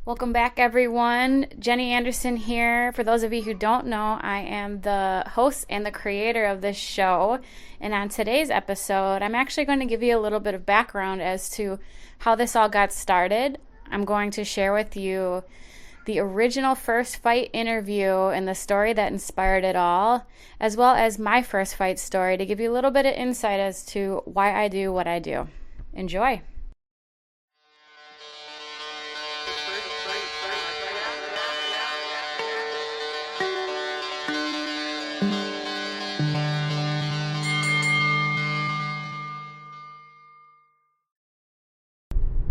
Welcome back, everyone. Jenny Anderson here. For those of you who don't know, I am the host and the creator of this show. And on today's episode, I'm actually going to give you a little bit of background as to how this all got started. I'm going to share with you the original first fight interview and the story that inspired it all, as well as my first fight story to give you a little bit of insight as to why I do what I do. Enjoy.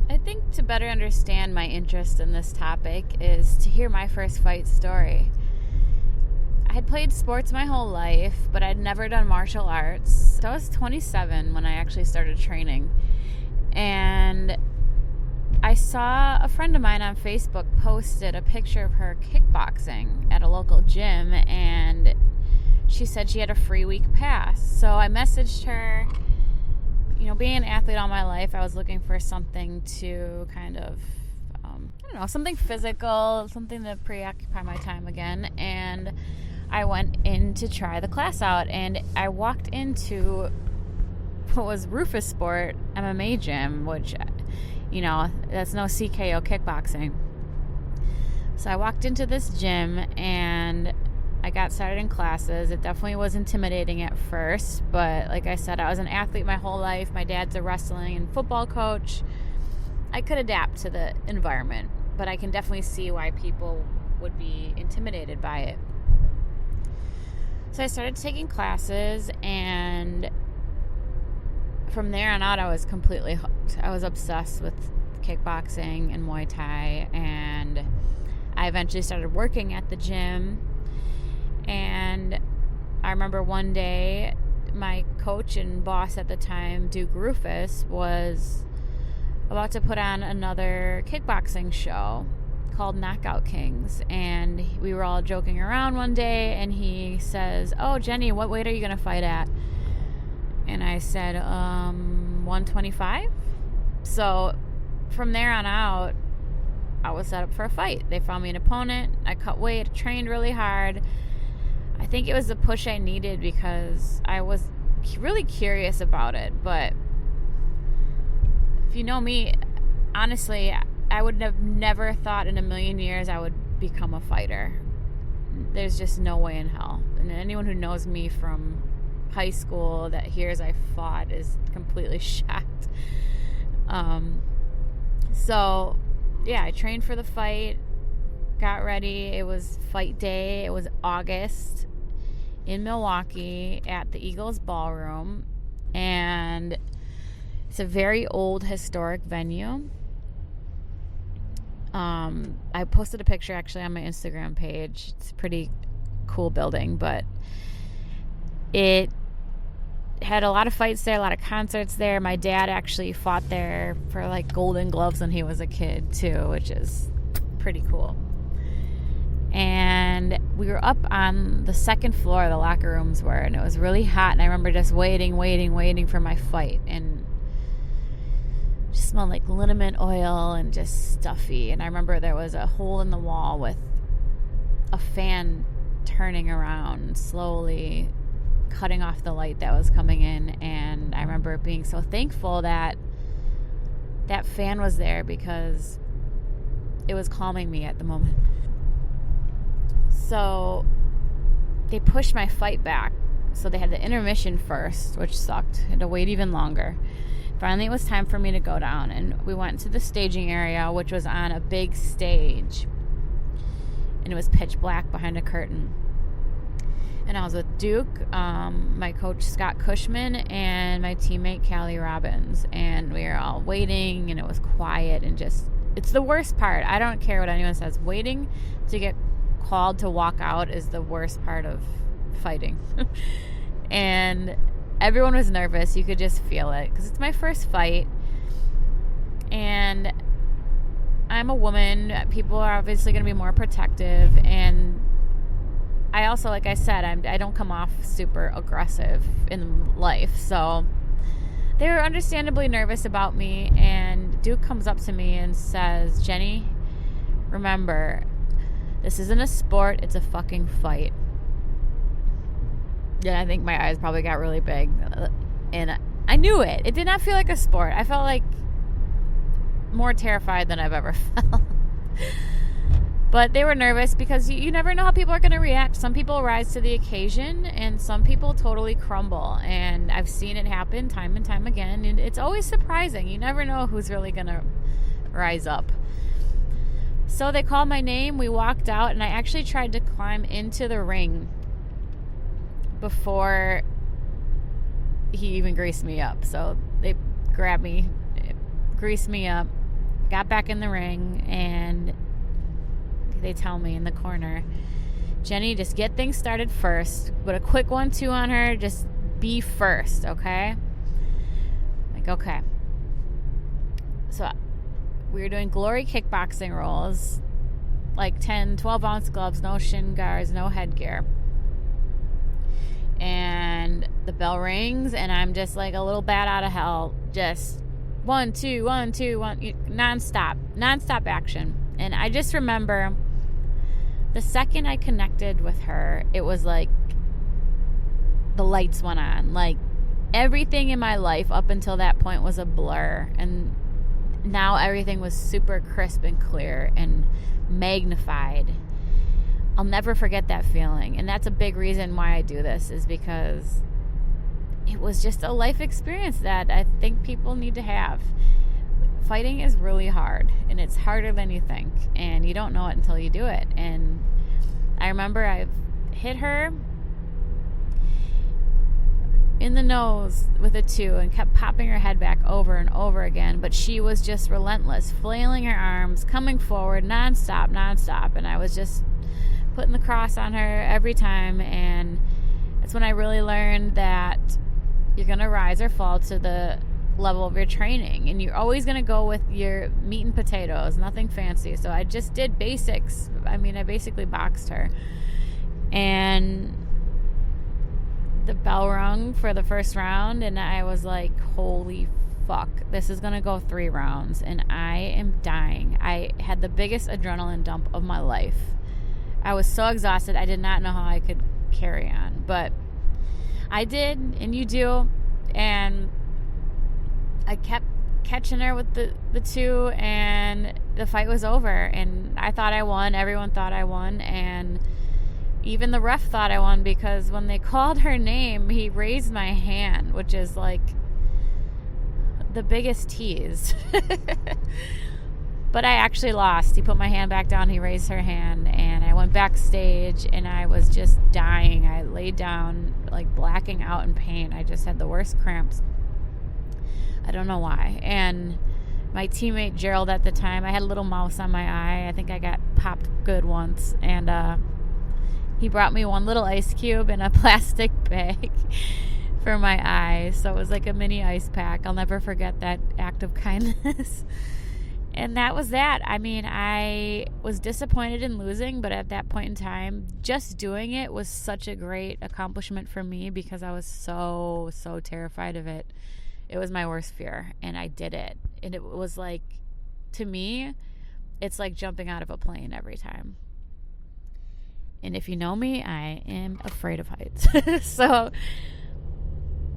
I think to better understand my interest in this topic is to hear my first fight story. I had played sports my whole life, but I'd never done martial arts. So I was 27 when I actually started training. And I saw a friend of mine on Facebook posted a picture of her kickboxing at a local gym, and she said she had a free week pass. So I messaged her. You know, being an athlete all my life, I was looking for something to kind of, something physical, something to preoccupy my time again. And I went in to try the class out, and I walked into what was Rufus Sport MMA gym, which, that's no CKO kickboxing. So I walked into this gym, and I got started in classes. It definitely was intimidating at first, but like I said, I was an athlete my whole life. My dad's a wrestling and football coach. I could adapt to the environment, but I can definitely see why people would be intimidated by it. So I started taking classes, and from there on out, I was completely hooked. I was obsessed with kickboxing and Muay Thai, and I eventually started working at the gym. And I remember one day my coach and boss at the time, Duke Rufus, was about to put on another kickboxing show called Knockout Kings. And we were all joking around one day, and he says, "Oh, Jenny, what weight are you going to fight at?" And I said, 125. So from there on out, I was set up for a fight. They found me an opponent. I cut weight, trained really hard. I think it was the push I needed because I was really curious about it. But if you know me, honestly, I would have never thought in a million years I would become a fighter. There's just no way in hell. And anyone who knows me from high school that hears I fought is completely shocked. So, yeah, I trained for the fight, got ready. It was fight day. It was August in Milwaukee at the Eagles Ballroom, and it's a very old historic venue. I posted a picture actually on my Instagram page. It's a pretty cool building, but it had a lot of fights there, a lot of concerts there. My dad actually fought there for like Golden Gloves when he was a kid too, which is pretty cool. And we were up on the second floor, the locker rooms were, and it was really hot. And I remember just waiting for my fight, and it just smelled like liniment oil and just stuffy. And I remember there was a hole in the wall with a fan turning around, slowly cutting off the light that was coming in. And I remember being so thankful that that fan was there because it was calming me at the moment. So they pushed my fight back. So they had the intermission first, which sucked. I had to wait even longer. Finally, it was time for me to go down, and we went to the staging area, which was on a big stage, and it was pitch black behind a curtain. And I was with Duke, my coach Scott Cushman, and my teammate Callie Robbins, and we were all waiting, and it was quiet, and just, it's the worst part. I don't care what anyone says. Waiting to get called to walk out is the worst part of fighting. And everyone was nervous. You could just feel it because it's my first fight, and I'm a woman. People are obviously going to be more protective, and I also, like I said, I don't come off super aggressive in life, so they were understandably nervous about me. And Duke comes up to me and says, "Jenny, remember, this isn't a sport, it's a fucking fight. Yeah, I think my eyes probably got really big. And I knew it. It did not feel like a sport. I felt like more terrified than I've ever felt. But they were nervous because you never know how people are going to react. Some people rise to the occasion and some people totally crumble. And I've seen it happen time and time again. And it's always surprising. You never know who's really going to rise up. So they called my name. We walked out and I actually tried to climb into the ring before he even greased me up. So they grabbed me, greased me up, got back in the ring, and they tell me in the corner, Jenny, just get things started first. Put a quick 1-2 on her. Just be first, okay? Like, okay. So we were doing glory kickboxing rolls, like 10, 12-ounce gloves, no shin guards, no headgear. And the bell rings, and I'm just like a little bat out of hell. Just 1, 2, 1, 2, 1, nonstop action. And I just remember the second I connected with her, it was like the lights went on. Like everything in my life up until that point was a blur. And now everything was super crisp and clear and magnified. I'll never forget that feeling. And that's a big reason why I do this, is because it was just a life experience that I think people need to have. Fighting is really hard, and it's harder than you think, and you don't know it until you do it. And I remember I hit her in the nose with a 2 and kept popping her head back over and over again, but she was just relentless, flailing her arms, coming forward nonstop, and I was just putting the cross on her every time. And that's when I really learned that you're going to rise or fall to the level of your training, and you're always going to go with your meat and potatoes, nothing fancy. So I just did basics. I mean, I basically boxed her, and the bell rung for the first round, and I was like, holy fuck, this is going to go 3 rounds, and I am dying. I had the biggest adrenaline dump of my life. I was so exhausted. I did not know how I could carry on, but I did, and you do. And I kept catching her with the 2, and the fight was over, and I thought I won. Everyone thought I won, and even the ref thought I won, because when they called her name, he raised my hand, which is like the biggest tease. But I actually lost. He put my hand back down, he raised her hand, and I went backstage, and I was just dying. I laid down, like blacking out in pain. I just had the worst cramps. I don't know why. And my teammate Gerald at the time, I had a little mouse on my eye. I think I got popped good once. And he brought me one little ice cube in a plastic bag for my eye. So it was like a mini ice pack. I'll never forget that act of kindness. And that was that. I mean, I was disappointed in losing, but at that point in time, just doing it was such a great accomplishment for me, because I was so terrified of it. It was my worst fear, and I did it. And it was like, to me, it's like jumping out of a plane every time. And if you know me, I am afraid of heights. So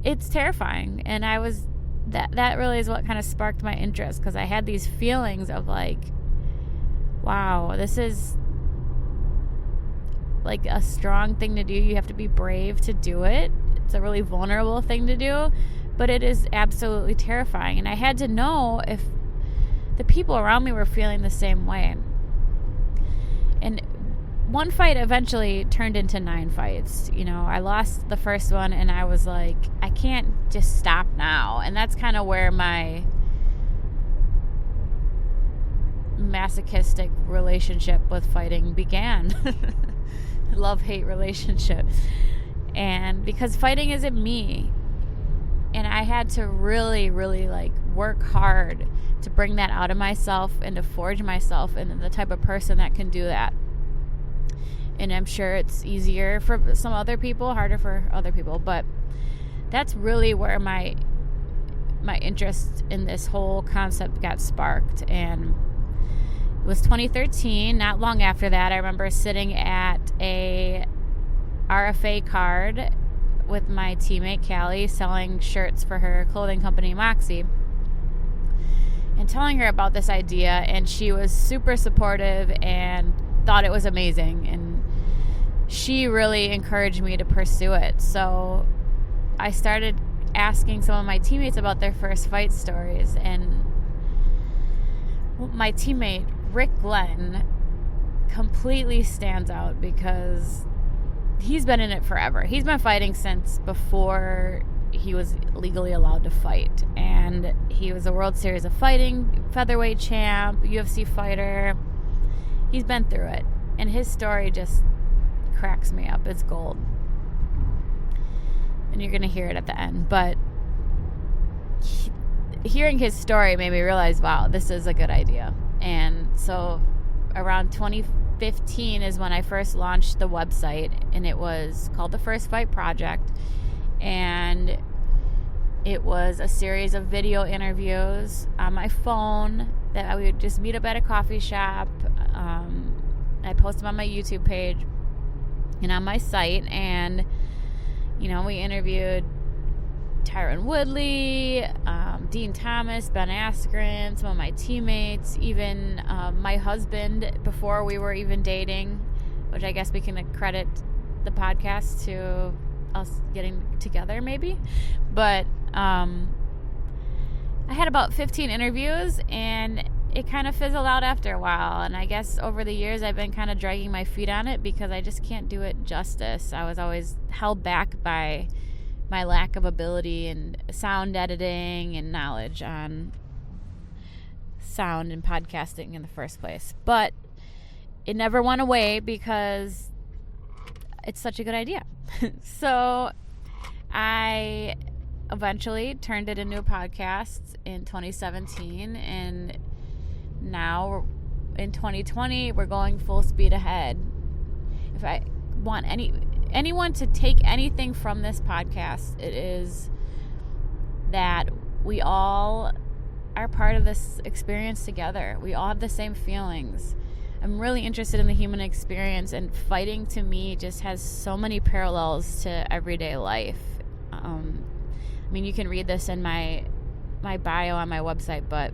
it's terrifying. And I was... That really is what kind of sparked my interest, because I had these feelings of like, wow, this is like a strong thing to do. You have to be brave to do it. It's a really vulnerable thing to do, but it is absolutely terrifying. And I had to know if the people around me were feeling the same way. And one fight eventually turned into 9 fights. You know, I lost the first one, and I was like, I can't just stop now. And that's kind of where my masochistic relationship with fighting began. Love-hate relationship. And because fighting isn't me, and I had to really like work hard to bring that out of myself and to forge myself into the type of person that can do that. And I'm sure it's easier for some other people, harder for other people. But that's really where my interest in this whole concept got sparked. And It was 2013. Not long after that, I remember sitting at a RFA card with my teammate Callie, selling shirts for her clothing company Moxie, and telling her about this idea, and she was super supportive and thought it was amazing, and she really encouraged me to pursue it. So I started asking some of my teammates about their first fight stories, and my teammate Rick Glenn completely stands out because he's been in it forever. He's been fighting since before he was legally allowed to fight, and he was a World Series of Fighting featherweight champ, UFC fighter. He's been through it, and his story just cracks me up. It's gold, and you're gonna hear it at the end. But hearing his story made me realize, wow, this is a good idea. And so around 2015 is when I first launched the website, and it was called The First Fight Project. And it was a series of video interviews on my phone that I would just meet up at a coffee shop. I posted them on my YouTube page and on my site. And, you know, we interviewed Tyron Woodley, Dean Thomas, Ben Askren, some of my teammates, even my husband before we were even dating, which I guess we can credit the podcast to us getting together maybe. But I had about 15 interviews, and it kind of fizzled out after a while. And I guess over the years I've been kind of dragging my feet on it because I just can't do it justice. I was always held back by my lack of ability in sound editing and knowledge on sound and podcasting in the first place. But it never went away because it's such a good idea. So I eventually turned it into a podcast in 2017, and now in 2020 we're going full speed ahead. If I want anyone to take anything from this podcast, it is that we all are part of this experience together. We all have the same feelings. I'm really interested in the human experience, and fighting to me just has so many parallels to everyday life. I mean, you can read this in my bio on my website, but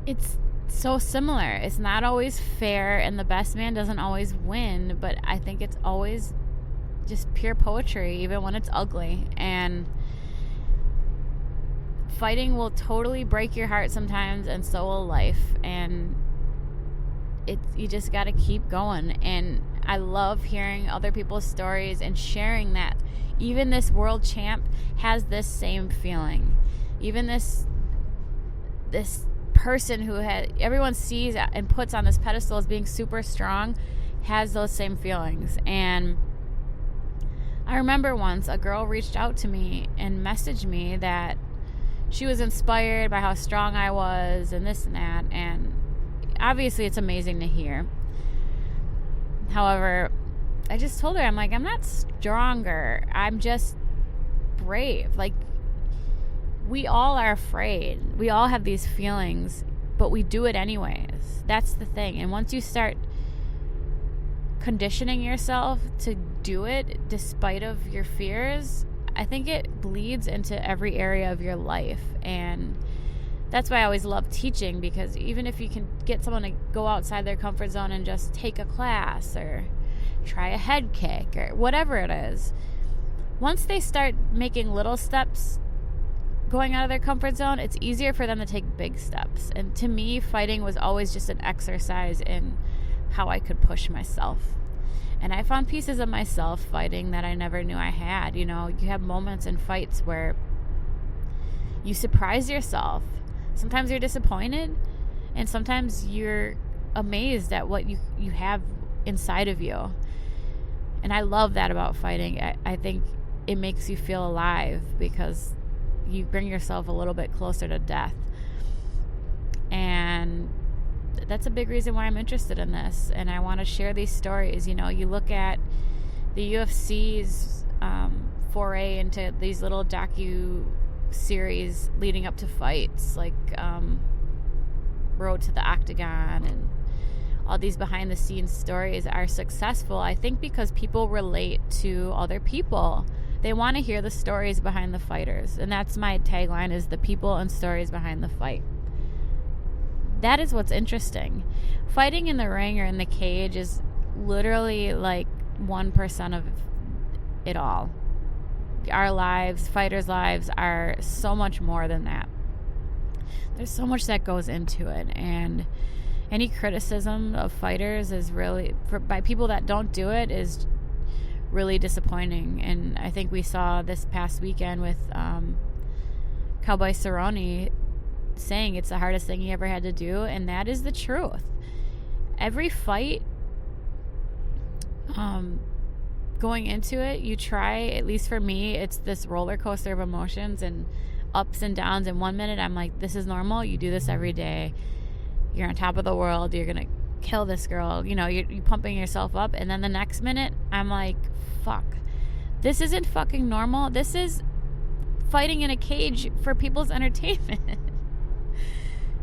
it's so similar. It's not always fair, and the best man doesn't always win, but I think it's always just pure poetry, even when it's ugly. And fighting will totally break your heart sometimes, and so will life. And you just got to keep going. And I love hearing other people's stories and sharing that even this world champ has this same feeling. Even this person who everyone sees and puts on this pedestal as being super strong has those same feelings. And I remember once a girl reached out to me and messaged me that she was inspired by how strong I was and this and that, and obviously it's amazing to hear. However, I just told her, I'm like, I'm not stronger, I'm just brave. Like, we all are afraid. We all have these feelings, but we do it anyways. That's the thing. And once you start conditioning yourself to do it despite of your fears, I think it bleeds into every area of your life. And that's why I always love teaching, because even if you can get someone to go outside their comfort zone and just take a class or try a head kick or whatever it is, once they start making little steps going out of their comfort zone, it's easier for them to take big steps. And to me, fighting was always just an exercise in how I could push myself. And I found pieces of myself fighting that I never knew I had. You know, you have moments in fights where you surprise yourself. Sometimes you're disappointed, and sometimes you're amazed at what you have inside of you. And I love that about fighting. I think it makes you feel alive because you bring yourself a little bit closer to death. And that's a big reason why I'm interested in this, and I want to share these stories. You know, you look at the UFC's foray into these little docu series leading up to fights, like road to the octagon and all these behind the scenes stories are successful, I think because people relate to other people. They want to hear the stories behind the fighters. And that's my tagline, is the people and stories behind the fight. That is what's interesting. Fighting in the ring or in the cage is literally like 1% of it all. Our lives, fighters' lives, are so much more than that. There's so much that goes into it, and any criticism of fighters is really, by people that don't do it, is really disappointing. And I think we saw this past weekend with Cowboy Cerrone saying it's the hardest thing he ever had to do, and that is the truth. Every fight, going into it, you try, at least for me, it's this roller coaster of emotions and ups and downs. And 1 minute I'm like, this is normal, you do this every day, you're on top of the world, you're gonna kill this girl, you're pumping yourself up. And then the next minute I'm like, fuck, this isn't fucking normal. This is fighting in a cage for people's entertainment.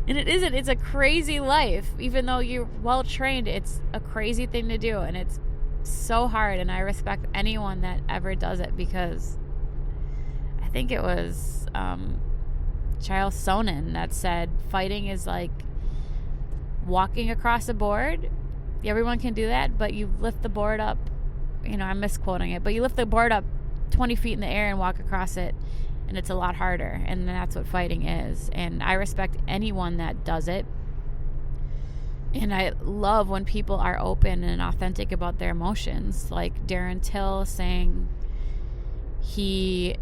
And it isn't. It's a crazy life. Even though you're well trained, it's a crazy thing to do, and it's so hard. And I respect anyone that ever does it, because I think it was Charles Sonnen that said fighting is like walking across a board. Everyone can do that, but you lift the board up, I'm misquoting it, but you lift the board up 20 feet in the air and walk across it, and it's a lot harder. And that's what fighting is. And I respect anyone that does it. And I love when people are open and authentic about their emotions, like Darren Till saying he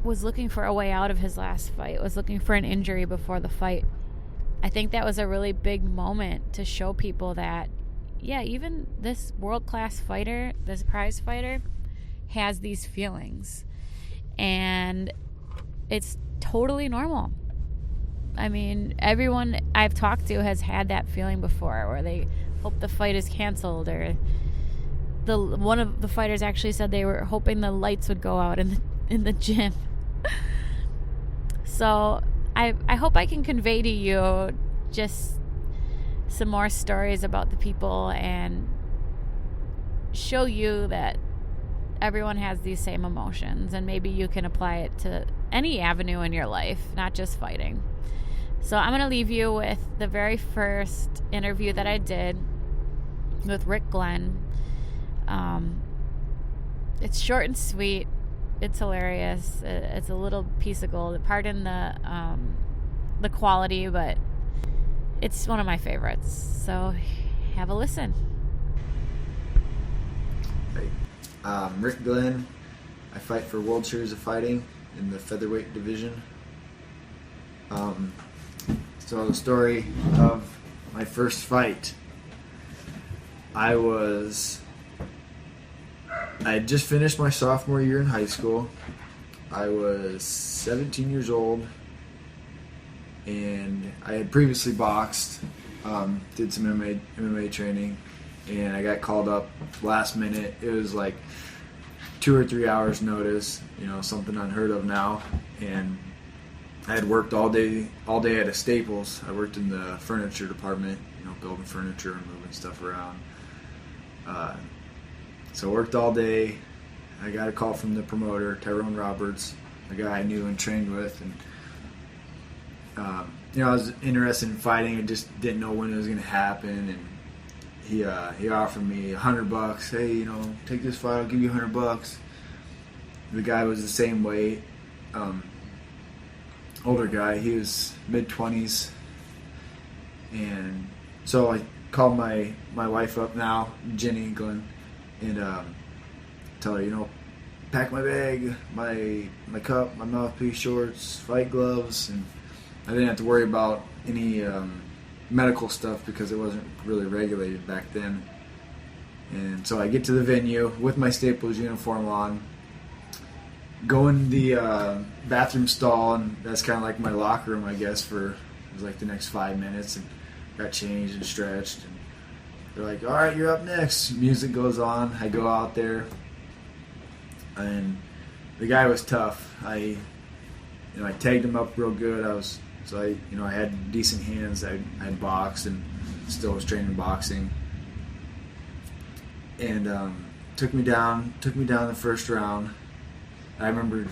was looking for a way out of his last fight, was looking for an injury before the fight. I think that was a really big moment to show people that, yeah, even this world-class fighter, this prize fighter, has these feelings. And it's totally normal. I mean, everyone I've talked to has had that feeling before, where they hope the fight is canceled, or one of the fighters actually said they were hoping the lights would go out in the gym. So I hope I can convey to you just some more stories about the people and show you that everyone has these same emotions, and maybe you can apply it to any avenue in your life, not just fighting. So I'm going to leave you with the very first interview that I did with Rick Glenn. It's short and sweet. It's hilarious. It's a little piece of gold. Pardon the quality, but it's one of my favorites. So have a listen. Hey, Rick Glenn. I fight for World Series of Fighting in the featherweight division. So the story of my first fight. I had just finished my sophomore year in high school. I was 17 years old, and I had previously boxed, did some MMA training, and I got called up last minute. It was like 2 or 3 hours notice, something unheard of now. And I had worked all day at a Staples. I worked in the furniture department, building furniture and moving stuff around. So I worked all day. I got a call from the promoter, Tyrone Roberts, a guy I knew and trained with, and I was interested in fighting. I just didn't know when it was going to happen, and he offered me $100. Hey, take this fight. I'll give you $100. The guy was the same weight, older guy. He was mid-20s, and so I called my wife up now, Jenny Glenn, and tell her, pack my bag, my cup, my mouthpiece, shorts, fight gloves, and I didn't have to worry about any medical stuff because it wasn't really regulated back then. And so I get to the venue with my Staples uniform on, go in the bathroom stall, and that's kind of like my locker room, I guess, for it was like the next 5 minutes, and got changed and stretched, and they're like, all right, you're up next. Music goes on. I go out there, and the guy was tough. I tagged him up real good. I was So I had decent hands. I had boxed and still was training boxing. And took me down the first round. I remember,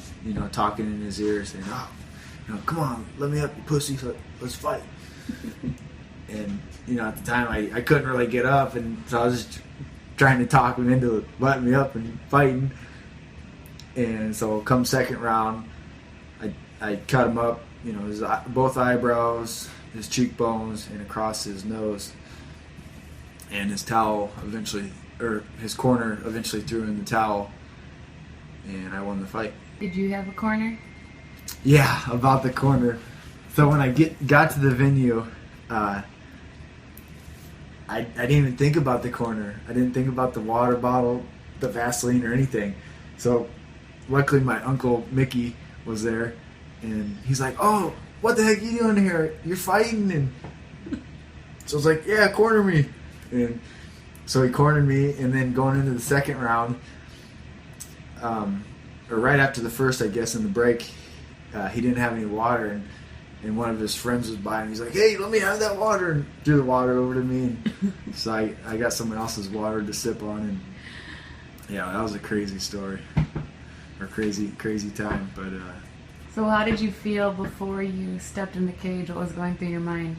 talking in his ear saying, "Oh, come on, let me up, you pussy, let's fight." And at the time I couldn't really get up, and so I was just trying to talk him into letting me up and fighting. And so come second round, I cut him up, his both eyebrows, his cheekbones, and across his nose. And his towel his corner eventually threw in the towel, and I won the fight. Did you have a corner? Yeah, about the corner. So when I got to the venue, I didn't even think about the corner. I didn't think about the water bottle, the Vaseline, or anything. So luckily my uncle Mickey was there, and he's like, "Oh, what the heck are you doing here? You're fighting?" And so I was like, "Yeah, corner me." And so he cornered me, and then going into the second round, or right after the first, I guess, in the break, he didn't have any water, and one of his friends was by, and he's like, "Hey, let me have that water," and threw the water over to me. And so I got someone else's water to sip on, and yeah, that was a crazy story, or crazy time. But So how did you feel before you stepped in the cage? What was going through your mind?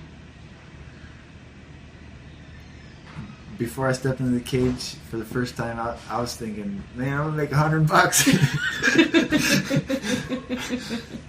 before I stepped into the cage for the first time, I was thinking, man, I'm gonna make $100.